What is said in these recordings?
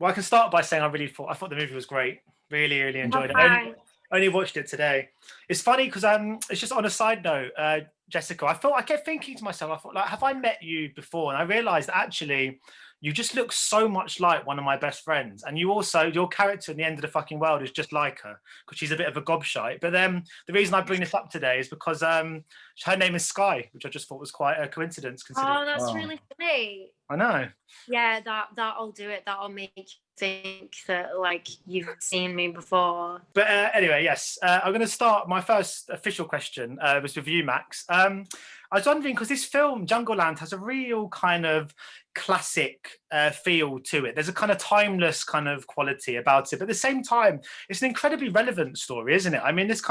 Well, I can start by saying I thought the movie was great. Really, really enjoyed it. Hi. Only watched it today. It's funny because it's just on a side note, Jessica. I kept thinking to myself, I thought, like, have I met you before? And I realised actually, you just look so much like one of my best friends, and you also your character in the end of the fucking world is just like her because she's a bit of a gobshite. But then the reason I bring this up today is because her name is Sky, which I just thought was quite a coincidence. Oh, that's really funny. I know. Yeah, that'll do it. That'll make you think that like you've seen me before. But anyway, yes, I'm going to start. My first official question was with you, Max. I was wondering because this film, Jungleland, has a real kind of classic feel to it. There's a kind of timeless kind of quality about it, but at the same time, it's an incredibly relevant story, isn't it? I mean, this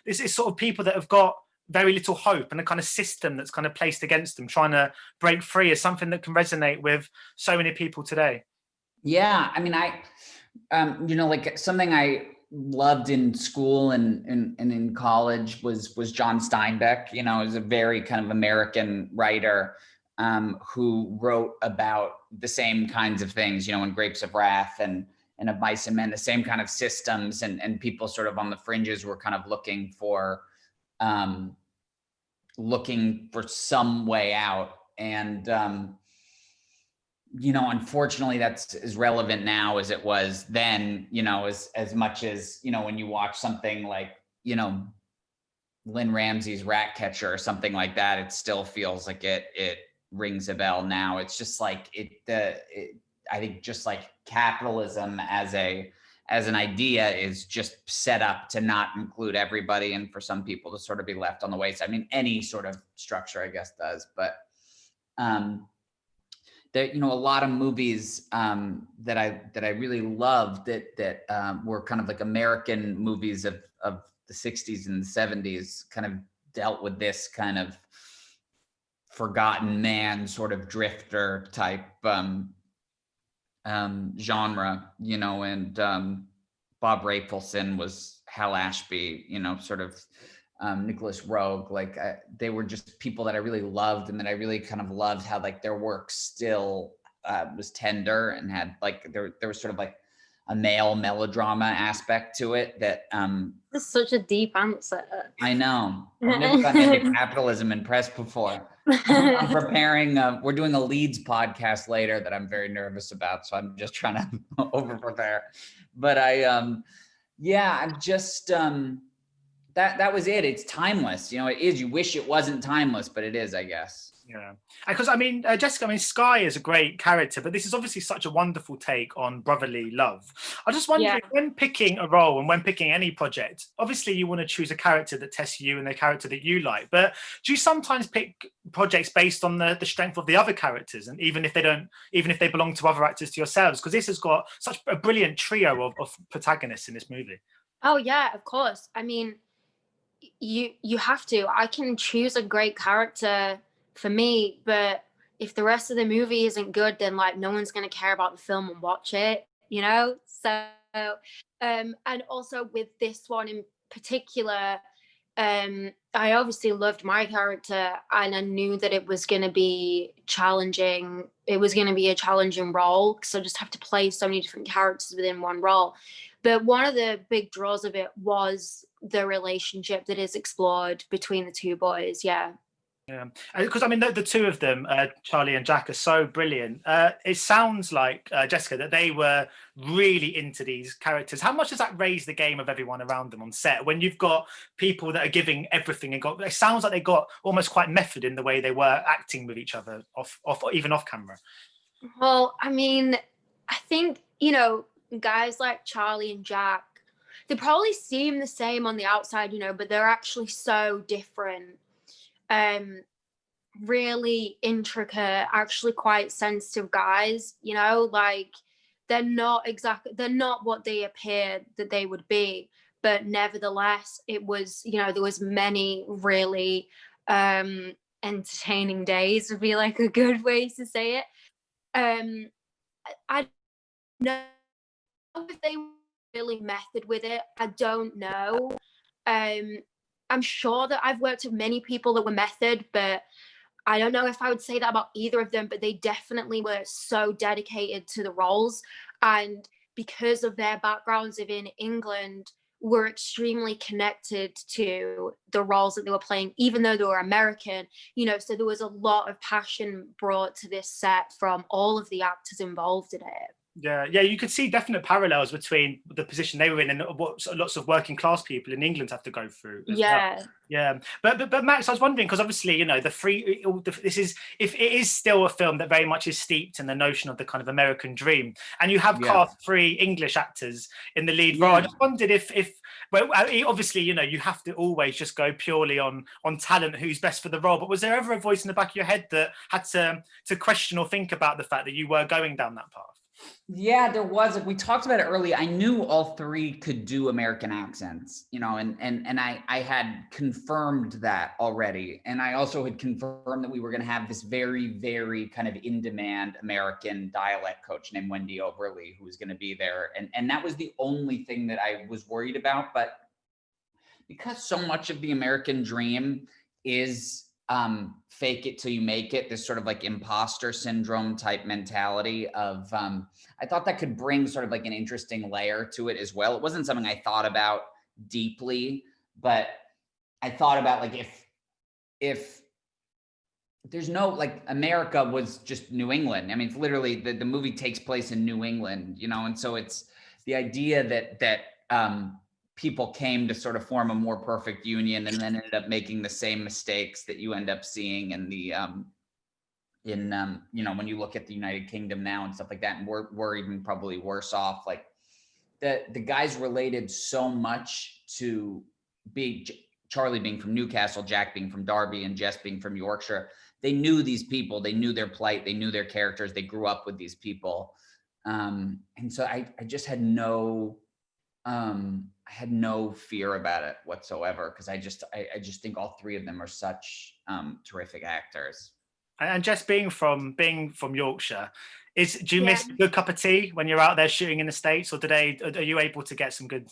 is sort of people that have got very little hope and a kind of system that's kind of placed against them trying to break free is something that can resonate with so many people today. Yeah, I mean, like something I loved in school and in college was John Steinbeck. You know, is a very kind of American writer who wrote about the same kinds of things, you know, in Grapes of Wrath and of Mice and Men, the same kind of systems, and people sort of on the fringes were kind of looking for some way out. And you know, unfortunately, that's as relevant now as it was then, you know, as much as, you know, when you watch something like, you know, Lynn Ramsey's Ratcatcher or something like that, it still feels like it rings a bell now. It's just like I think just like capitalism as an idea is just set up to not include everybody, and for some people to sort of be left on the wayside. I mean, any sort of structure, I guess, does, but there, you know, a lot of movies that I really loved that were kind of like American movies of the 60s and the 70s kind of dealt with this kind of forgotten man, sort of drifter type genre, you know, and Bob Rafelson was Hal Ashby, you know, sort of Nicholas Roeg, like they were just people that I really loved, and that I really kind of loved how like their work still was tender and had like there was sort of like a male melodrama aspect to it that That's such a deep answer. I know. I've never gotten into capitalism in press before. I'm preparing, we're doing a Leeds podcast later that I'm very nervous about, so I'm just trying to over prepare. But I'm just that was it. It's timeless. You know, it is. You wish it wasn't timeless, but it is, I guess. Yeah, because I mean, Jessica, I mean, Sky is a great character, but this is obviously such a wonderful take on brotherly love. I just wondering, when picking a role and when picking any project, obviously you want to choose a character that tests you and the character that you like, but do you sometimes pick projects based on the strength of the other characters, and even if they belong to other actors to yourselves? Because this has got such a brilliant trio of protagonists in this movie. Oh yeah, of course. I mean, you have to. I can choose a great character for me, but if the rest of the movie isn't good, then like no one's going to care about the film and watch it, you know? So and also with this one in particular, I obviously loved my character, and I knew that it was going to be challenging. It was going to be a challenging role because I just have to play so many different characters within one role. But one of the big draws of it was the relationship that is explored between the two boys. Yeah. Yeah, because I mean the two of them, Charlie and Jack, are so brilliant. It sounds like, Jessica, that they were really into these characters. How much does that raise the game of everyone around them on set when you've got people that are giving everything, and it sounds like they got almost quite method in the way they were acting with each other off even off camera? Well, I mean, I think, you know, guys like Charlie and Jack, they probably seem the same on the outside, you know, but they're actually so different. Really intricate, actually quite sensitive guys, you know, like they're not what they appeared that they would be, but nevertheless it was, you know, there was many really entertaining days would be like a good way to say it. I know if they were really method with it, I don't know. I'm sure that I've worked with many people that were method, but I don't know if I would say that about either of them, but they definitely were so dedicated to the roles. And because of their backgrounds in England, were extremely connected to the roles that they were playing, even though they were American, so there was a lot of passion brought to this set from all of the actors involved in it. Yeah, you could see definite parallels between the position they were in and what lots of working class people in England have to go through. Yeah. Well. Yeah, but Max, I was wondering, because obviously, this is, if it is still a film that very much is steeped in the notion of the kind of American dream, and you have cast 3 English actors in the lead role. I just wondered if well, obviously, you have to always just go purely on talent, who's best for the role. But was there ever a voice in the back of your head that had to question or think about the fact that you were going down that path? Yeah, there was. We talked about it earlier. I knew all 3 could do American accents, and I had confirmed that already. And I also had confirmed that we were going to have this very, very kind of in-demand American dialect coach named Wendy Overly, who was going to be there. And that was the only thing that I was worried about. But because so much of the American dream is fake it till you make it, this sort of like imposter syndrome type mentality of, I thought that could bring sort of like an interesting layer to it as well. It wasn't something I thought about deeply, but I thought about like, if there's no, like, America was just New England. I mean, it's literally the movie takes place in New England, and so it's the idea that people came to sort of form a more perfect union and then ended up making the same mistakes that you end up seeing in the when you look at the United Kingdom now and stuff like that, and we're even probably worse off. Like the guys related so much to Charlie being from Newcastle, Jack being from Derby, and Jess being from Yorkshire. They knew these people, they knew their plight, they knew their characters, they grew up with these people. And so I just had no fear about it whatsoever, because I just think all 3 of them are such terrific actors. And just being from Yorkshire, do you miss a good cup of tea when you're out there shooting in the States, or are you able to get some good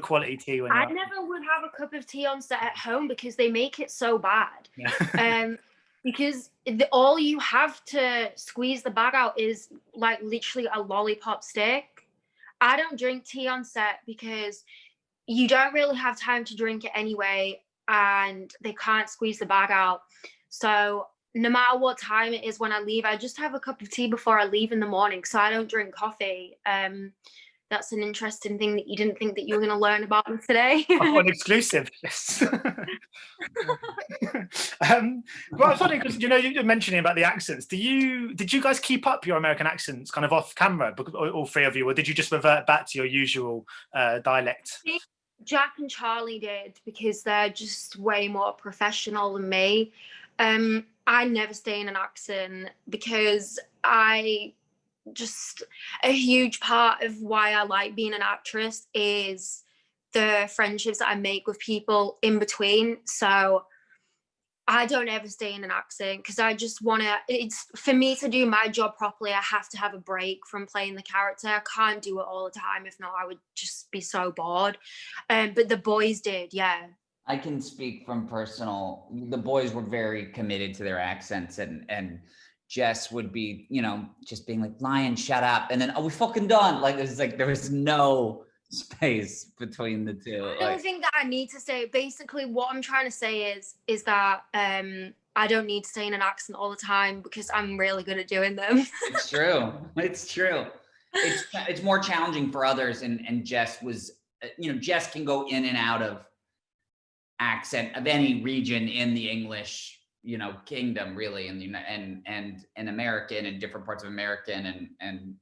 quality tea when I never would have a cup of tea on set at home because they make it so bad. Yeah. Because all you have to squeeze the bag out is like literally a lollipop stick. I don't drink tea on set because you don't really have time to drink it anyway, and they can't squeeze the bag out. So no matter what time it is when I leave, I just have a cup of tea before I leave in the morning, so I don't drink coffee. That's an interesting thing that you didn't think that you were going to learn about me today. I've got an exclusive. Yes. Well, I was wondering, because you're mentioning about the accents. Did you guys keep up your American accents kind of off camera, all 3 of you, or did you just revert back to your usual dialect? Jack and Charlie did, because they're just way more professional than me. I never stay in an accent because a huge part of why I like being an actress is the friendships that I make with people in between. So I don't ever stay in an accent because I just it's for me to do my job properly, I have to have a break from playing the character. I can't do it all the time. If not, I would just be so bored. But the boys did, yeah. I can speak from the boys were very committed to their accents, and Jess would be, just being like, Lion, shut up. And then, are we fucking done? Like, there was no space between the 2. I don't think that I need to say, basically what I'm trying to say is that I don't need to stay in an accent all the time because I'm really good at doing them. It's true. It's more challenging for others. And Jess was, Jess can go in and out of accent of any region in the English, kingdom, really, and American and different parts of American, and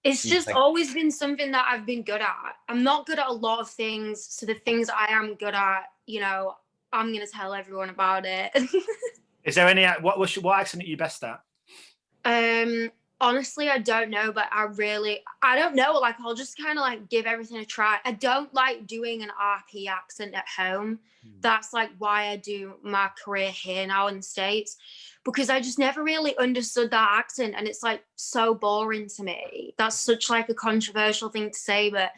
it's just always been something that I've been good at. I'm not good at a lot of things, so the things I am good at, I'm gonna tell everyone about it. Is there any what accent are you best at? Honestly, I don't know, but I don't know. Like, I'll just kind of like give everything a try. I don't like doing an RP accent at home. That's like why I do my career here now in the States, because I just never really understood that accent, and it's like so boring to me. That's such like a controversial thing to say, but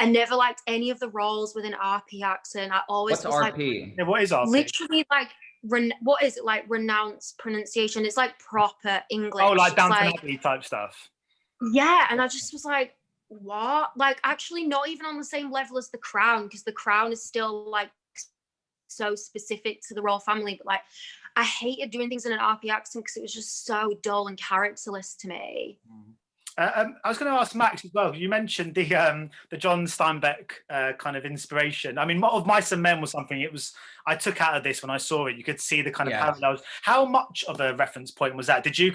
I never liked any of the roles with an RP accent. I always What's RP? What is RP? Literally like what is it, like renounce pronunciation? It's like proper English. Oh, like It's Downton like, Abbey type stuff. yeah, and I just was like, what? Like, actually not even on the same level as The Crown, because The Crown is still like so specific to the royal family, but like I hated doing things in an RP accent because it was just so dull and characterless to me. I was going to ask Max as well. You mentioned the John Steinbeck kind of inspiration. I mean, of Mice and Men was something I took out of this when I saw it. You could see the kind of parallels. How much of a reference point was that? Did you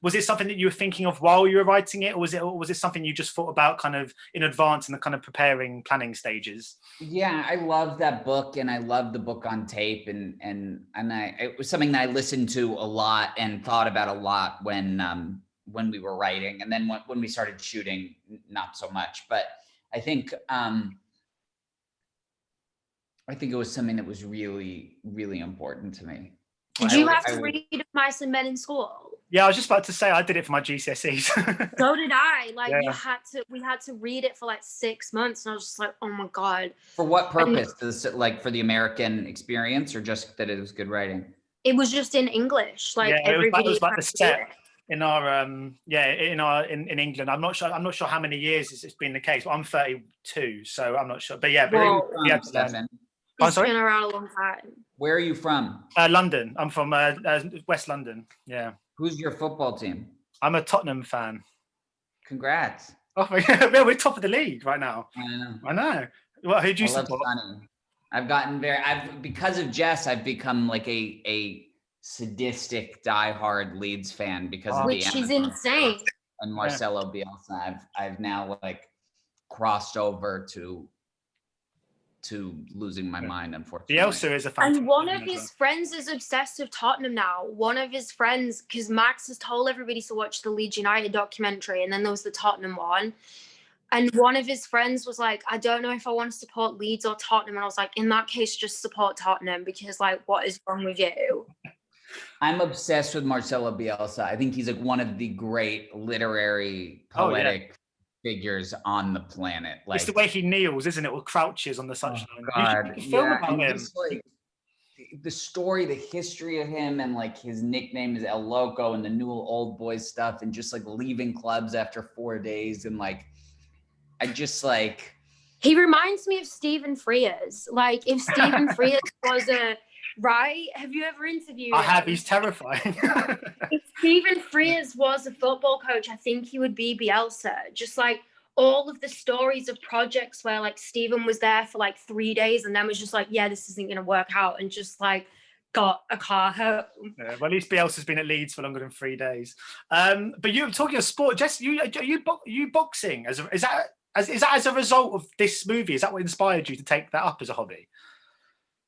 was it something that you were thinking of while you were writing it, or was it something you just thought about kind of in advance in the kind of planning stages? Yeah, I love that book, and I love the book on tape, and it was something that I listened to a lot and thought about a lot when we were writing, and then when we started shooting, not so much. But I think it was something that was really, really important to me. Did you have to read Mice and Men in school? Yeah, I was just about to say I did it for my GCSEs. So did I. Like, we had to read it for like 6 months, and I was just like, oh my God. For what purpose? Like for the American experience, or just that it was good writing? It was just in English. Like everybody. It was like the step in our in England. I'm not sure how many years it's been the case, but I'm 32, so I'm not sure. But yeah, we had to learn. It's been around a long time. Where are you from? London. I'm from West London. Yeah. Who's your football team? I'm a Tottenham fan. Congrats. Oh, yeah, we're top of the league right now. I know. Well, who do you support? Because of Jess, I've become like a sadistic, diehard Leeds fan because of which is insane. And Marcelo Bielsa. I've now like crossed over to losing my mind, unfortunately. Bielsa is a fan. And one of his friends is obsessed with Tottenham now. One of his friends, because Max has told everybody to watch the Leeds United documentary, and then there was the Tottenham one. And one of his friends was like, I don't know if I want to support Leeds or Tottenham. And I was like, in that case, just support Tottenham, because like, what is wrong with you? I'm obsessed with Marcelo Bielsa. I think he's like one of the great literary, poetic figures on the planet. Like, it's the way he kneels, isn't it? Or crouches on the touchline. God, you film about him. Just, like, the story, the history of him, and like his nickname is El Loco, and the Newell Old Boys stuff, and just like leaving clubs after 4 days, and like, I just like. He reminds me of Stephen Frears. Like, if Stephen Frears was right? Have you ever interviewed him? I have. He's terrifying. If Stephen Frears was a football coach, I think he would be Bielsa. Just like all of the stories of projects where like Stephen was there for like 3 days and then was just like, yeah, this isn't going to work out, and just like got a car home. Yeah, well, at least Bielsa's been at Leeds for longer than 3 days. But you're talking of sport, Jess. You boxing is that as a result of this movie? Is that what inspired you to take that up as a hobby?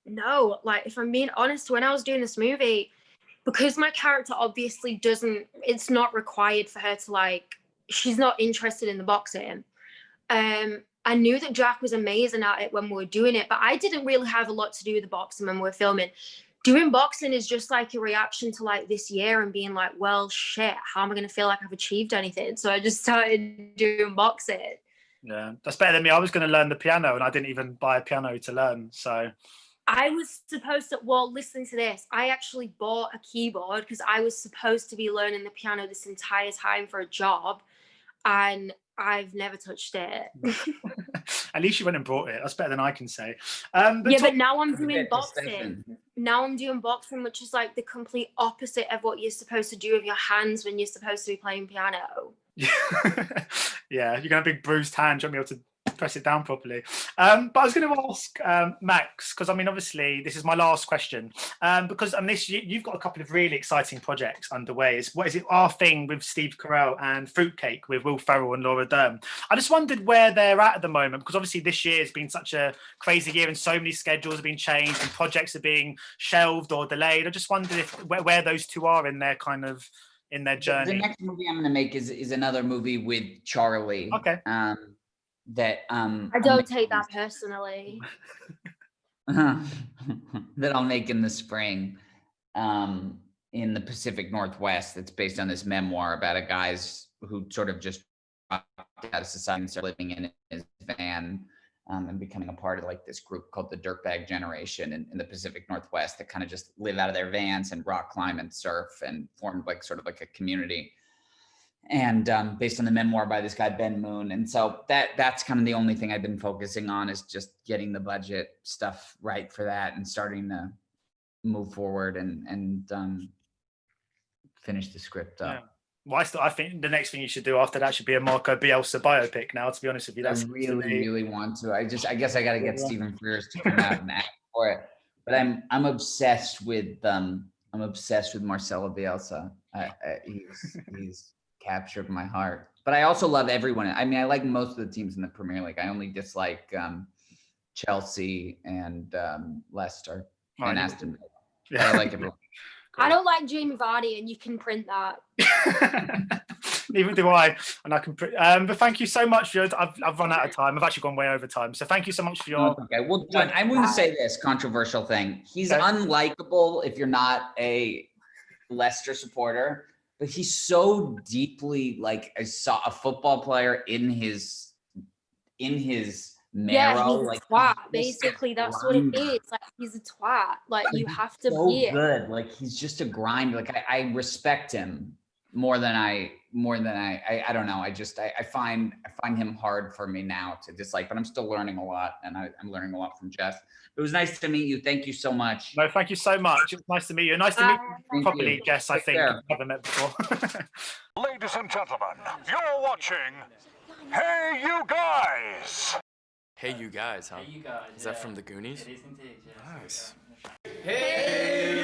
No, like if I'm being honest, when I was doing this movie, because my character obviously it's not required for her to like, she's not interested in the boxing. I knew that Jack was amazing at it when we were doing it, but I didn't really have a lot to do with the boxing when we were filming. Doing boxing is just like a reaction to like this year and being like, well, shit, how am I going to feel like I've achieved anything? So I just started doing boxing. Yeah, that's better than me. I was going to learn the piano and I didn't even buy a piano to learn. So I was supposed to, well, listen to this. I actually bought a keyboard because I was supposed to be learning the piano this entire time for a job, and I've never touched it. At least you went and brought it. That's better than I can say. But now I'm doing boxing. Now I'm doing boxing, which is like the complete opposite of what you're supposed to do with your hands when you're supposed to be playing piano. Yeah, you're going to have a big bruised hand. You won't be able to press it down properly. But I was going to ask Max, because I mean, obviously, this is my last question. Because I mean, you've got a couple of really exciting projects underway. What is it? Our Thing with Steve Carell and Fruitcake with Will Ferrell and Laura Dern. I just wondered where they're at the moment, because obviously this year has been such a crazy year and so many schedules have been changed and projects are being shelved or delayed. I just wondered where those two are in their kind of in their journey. The next movie I'm going to make is another movie with Charlie. Okay. That I don't take that personally. That I'll make in the spring, in the Pacific Northwest. It's based on this memoir about a guy's who sort of just dropped out of society and started living in his van, and becoming a part of like this group called the Dirtbag Generation in the Pacific Northwest that kind of just live out of their vans and rock climb and surf and formed like sort of like a community. And based on the memoir by this guy, Ben Moon. And so that's kind of the only thing I've been focusing on, is just getting the budget stuff right for that and starting to move forward and finish the script up. Yeah. Well, I think the next thing you should do after that should be a Marco Bielsa biopic now, to be honest with you. That's I really want to. I guess I got to get Stephen Frears to come out and act for it. But I'm obsessed with Marcelo Bielsa. He's captured my heart. But I also love everyone. I mean, I like most of the teams in the Premier League. I only dislike Chelsea and Leicester and Aston Villa. Yeah. I like everyone. I don't like Jamie Vardy, and you can print that. Neither do I, and I can print. But thank you so much for your. I've run out of time. I've actually gone way over time. So thank you so much for your. Okay. Well, John, I'm going to say this controversial thing. He's unlikable if you're not a Leicester supporter, but he's so deeply like a football player in his marrow. Yeah, he's like, a twat. Basically, that's what it is. Like, he's a twat. Like, you have to be it. Good. Like, he's just a grind. Like, I respect him more than I don't know. I find him hard for me now to dislike, but I'm still learning a lot, and I'm learning a lot from Jess. It was nice to meet you. Thank you so much. No, thank you so much. It was nice to meet you. Nice to meet you properly, Jess. I think I haven't met before. Ladies and gentlemen, you're watching Hey You Guys. Hey You Guys, huh? Hey You Guys. Is that from the Goonies? It is indeed, yes. Nice. Hey